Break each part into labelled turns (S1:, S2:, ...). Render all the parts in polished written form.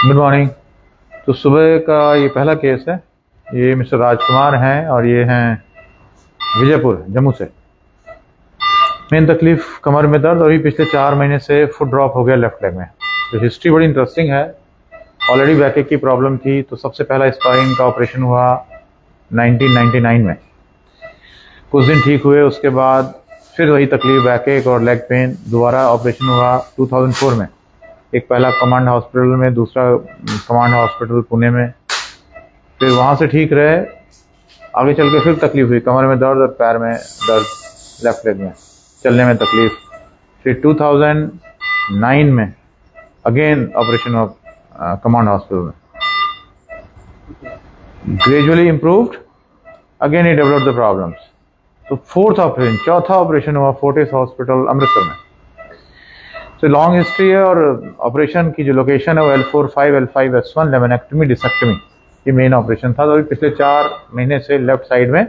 S1: Good morning. तो सुबह का ये पहला केस है। ये मिस्टर राजकुमार हैं और ये हैं विजयपुर जम्मू से। मेन तकलीफ कमर में दर्द और ये पिछले 4 महीने से फुट ड्रॉप हो गया लेफ्ट लेग में। तो हिस्ट्री बड़ी इंटरेस्टिंग है। ऑलरेडी बैक की प्रॉब्लम थी, तो सबसे पहला स्पाइन का ऑपरेशन हुआ 1999 में। कुछ दिन ठीक हुए, उसके बाद फिर वही तकलीफ बैक और लेग पेन। दोबारा ऑपरेशन हुआ 2004 में, एक पहला कमांड हॉस्पिटल में, दूसरा कमांड हॉस्पिटल पुणे में। फिर वहाँ से ठीक रहे, आगे चल के फिर तकलीफ हुई, कमर में दर्द और पैर में दर्द, लेफ्ट लेग में चलने में तकलीफ। फिर 2009 में again operation of command hospital में। ग्रेजुअली इम्प्रूव्ड, अगेन ही डेवलप्ड द प्रॉब्लम्स। तो फोर्थ ऑपरेशन, चौथा ऑपरेशन हुआ फोर्टिस हॉस्पिटल अमृतसर में। तो लॉन्ग हिस्ट्री है और ऑपरेशन की जो लोकेशन है वो L4-5 L5-S1 लेमिनेक्टमी डिसेक्टमी, ये मेन ऑपरेशन था। तो अभी पिछले 4 महीने से लेफ्ट साइड में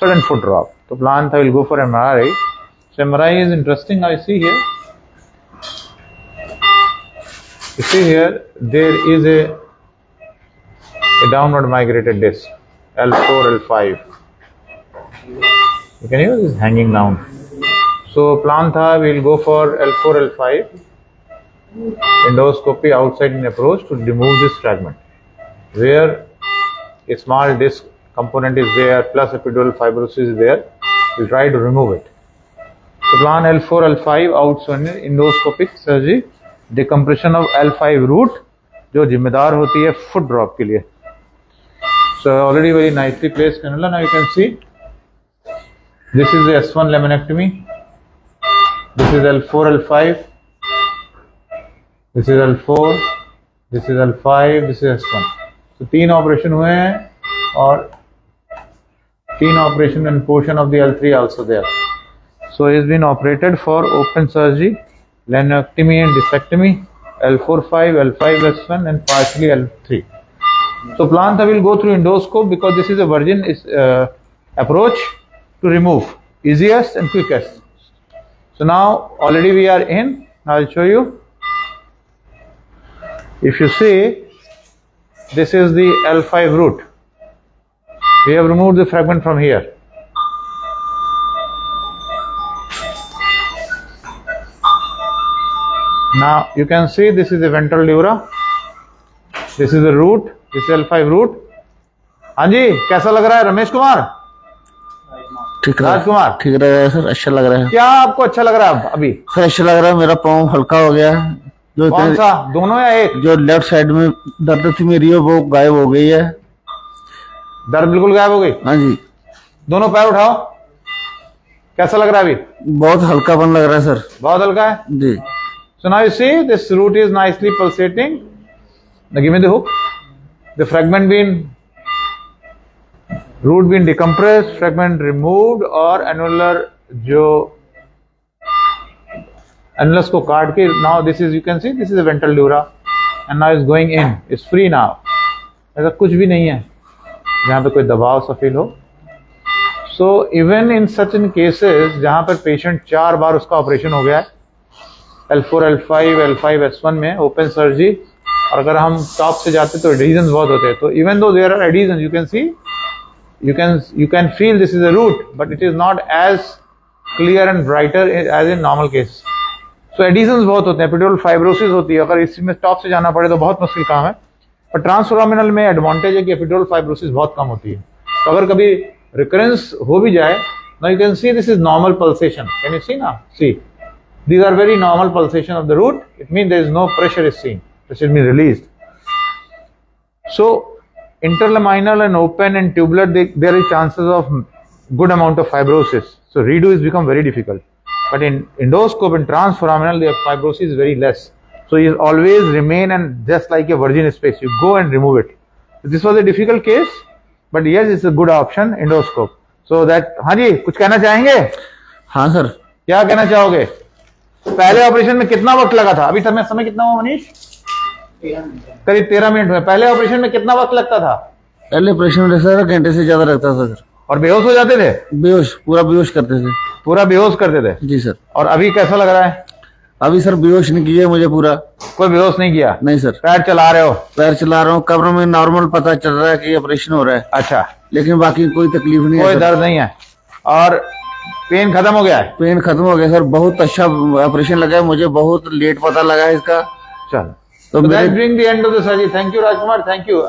S1: सडन फुट ड्रॉप। तो प्लान था will go for MRI. So MRI is interesting. I see here. You see here there is a downward migrated disc L4 L5. You can hear this hanging down. So plan था we'll go for L4 L5 endoscopy outside in approach to remove this fragment where a small disc component is there plus epidural fibrosis is there. We'll try to remove it. So plan L4 L5 outside endoscopic surgery, decompression of L5 root जो जिम्मेदार होती है foot drop के लिए. So already very nicely placed cannula. Now you can see this is the S1 laminectomy. This is L4 L5. This is L4. This is L5. This is S1. So 3 operation हुए हैं और 3 operation and portion of the L3 also there. So he has been operated for open surgery, laminectomy and discectomy, L4-5, L5-S1 and partially L3. So plan that will go through endoscope because this is a virgin approach to remove, easiest and quickest. So now already we are in. I'll show you. If you see, this is the L5 root. We have removed the fragment from here. Now you can see this is the ventral dura. This is the root. This is L5 root. हाँ जी, कैसा लग रहा है रमेश कुमार?
S2: ठीक राजकुमार ठीक लग रहा है सर, अच्छा लग रहा है।
S1: क्या आपको अच्छा लग रहा है अभी?
S2: सर अच्छा लग रहा है, मेरा पाँव हल्का हो गया है। जो
S1: कौन सा, दोनों या एक?
S2: जो लेफ्ट साइड में दर्द थी मेरी वो गायब हो गई है।
S1: दर्द बिल्कुल गायब हो गई?
S2: हाँ जी।
S1: दोनों पैर उठाओ, कैसा लग रहा है अभी?
S2: बहुत हल्कापन लग रहा है सर।
S1: बहुत हल्का है
S2: जी।
S1: So now you see this root is nicely pulsating. Now give me the hook. The fragment root been decompressed, fragment removed और annular जो annulus को काट के now this is, you can see this is the ventral dura and now it's going in, it's free now. ऐसा कुछ भी नहीं है जहाँ पे कोई दबाव सा फील हो. So even in such in cases जहाँ पर पेशेंट 4 बार उसका ऑपरेशन हो गया है L4 L5 L5-S1 में ओपन सर्जरी, और अगर हम टॉप से जाते तो एडिशंस बहुत होते हैं. तो even though there are editions, you can see, you can feel this is a root, but it is not as clear and brighter as in normal case. So adhesions बहुत होते हैं, epidural fibrosis होती है. अगर इसी में top से जाना पड़े तो बहुत मुश्किल काम है, पर ट्रांसफोरामिनल में एडवांटेज है कि epidural fibrosis बहुत कम होती है. तो अगर कभी रिकरेंस हो भी जाए, now you can see this is normal pulsation. Can you see now? See, these are very normal pulsation of the root. It means there is no pressure is seen, pressure is being released. So interlaminar and open and tubular, there is chances of good amount of fibrosis. So redo is become very difficult. But in endoscope and transforaminal, the fibrosis is very less. So you always remain and just like a virgin space, you go and remove it. So this was a difficult case, but yes, it's a good option, endoscope. So that, हाँ जी, कुछ कहना चाहेंगे?
S2: हाँ sir.
S1: क्या कहना चाहोगे? पहले operation में कितना वक्त लगा था? अभी समय कितना हुआ मनीष? करीब 13 मिनट में। पहले ऑपरेशन में कितना वक्त लगता था?
S2: पहले ऑपरेशन में सर घंटे से ज्यादा लगता था सर।
S1: और बेहोश हो जाते थे?
S2: बेहोश, पूरा बेहोश करते थे।
S1: पूरा बेहोश करते थे?
S2: जी सर।
S1: और अभी कैसा लग रहा है?
S2: अभी सर बेहोश नहीं किया मुझे पूरा।
S1: कोई बेहोश नहीं किया?
S2: नहीं सर।
S1: पैर चला रहे हो?
S2: पैर चला रहा हूँ, कब्र में नॉर्मल पता चल रहा है कि ऑपरेशन हो रहा है।
S1: अच्छा,
S2: लेकिन बाकी कोई तकलीफ नहीं है।
S1: कोई दर्द नहीं है और पेन खत्म हो गया है?
S2: पेन खत्म हो गया सर, बहुत अच्छा ऑपरेशन लगा है मुझे, बहुत लेट पता लगा है इसका।
S1: चलो,
S2: तो
S1: that's bring the end of the surgery. Thank you Rajkumar, thank you.